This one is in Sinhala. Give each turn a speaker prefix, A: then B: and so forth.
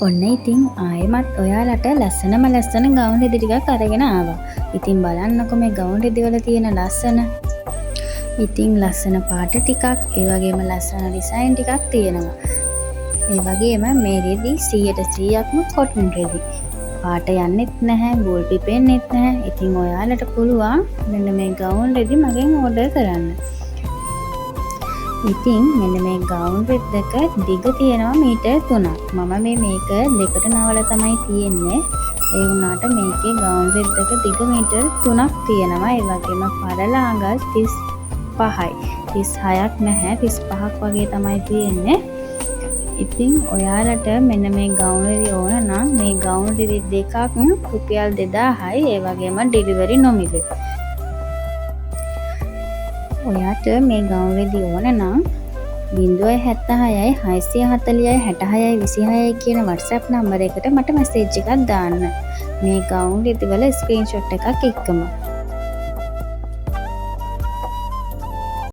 A: ඔන්න ඉතින් ආයෙමත් ඔයාලට ලස්සනම ලස්සන ගවුම් රෙදි ටිකක් අරගෙන ආවා. ඉතින් බලන්නකො මේ ගවුම් රෙදි වල තියෙන ලස්සන. ඉතින් ලස්සන පාට ටිකක්, ඒ වගේම ලස්සන ඩිසයින් ටිකක් තියෙනවා. ඒ වගේම මේ රෙදි 100%ක්ම කොටන් රෙදි. පාට යන්නෙත් නැහැ, බෝල් පිපෙන්නෙත් නැහැ. ඉතින් ඔයාලට පුළුවන් මෙන්න මේ ගවුම් රෙදි මගෙන් ඕඩර් කරන්න. ඉතින් මෙන්න මේ ගවුම් රෙද්දක දිග තියෙනවා මීටර් 3ක්. මම මේක දෙකට නවලා තමයි තියෙන්නේ. ඒ වුණාට මේකේ ගවුම් රෙද්දක දිග මීටර් 3ක් තියෙනවා. ඒ වගේම පළල අඟල් 35යි. 36ක් නැහැ, 35ක් වගේ තමයි තියෙන්නේ. ඉතින් ඔයාලට මෙන්න මේ ගවුම් රෙදි ඕන නම් මේ ගවුම් රෙදි දෙකක් රුපියල් 2000යි. ඒ වගේම ඩෙලිවරි නොමිලේ. ඔයාට මේ ගවුම් රෙදි ඕන නම් 076යි 640යි 66යි 26යි කියන WhatsApp නම්බරයකට මට මැසේජ් එකක් දාන්න. මේ ගවුම් රෙදි වල ස්ක්‍රීන්ෂොට් එකක් එක්කම.